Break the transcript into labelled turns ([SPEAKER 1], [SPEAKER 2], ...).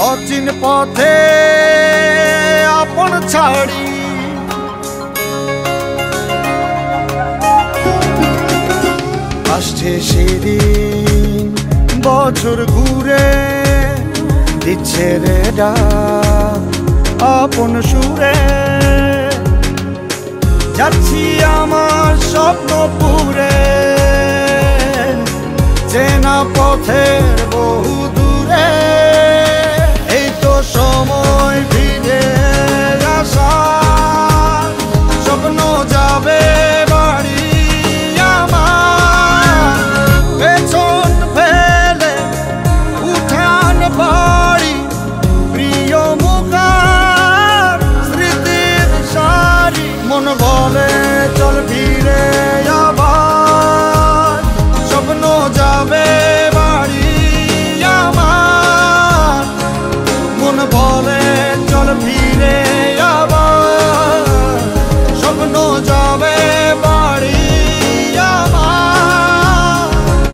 [SPEAKER 1] অচিন পথে আপন ছাড়ি আসছে সেদিন বছর ঘুরে দিচ্ছে রে ডাক আপন সুরে যাচ্ছি আমার স্বপ্ন পুরে চেনা পথের বহু দূরে এই তো সময় ফিরে আসা স্বপ্ন যাবে বাড়ি আমার পেছন ফেলে উঠান বাড়ি প্রিয় মুখার স্মৃতির সারি মন বলে চল ফিরে আবার স্বপ্ন যাবে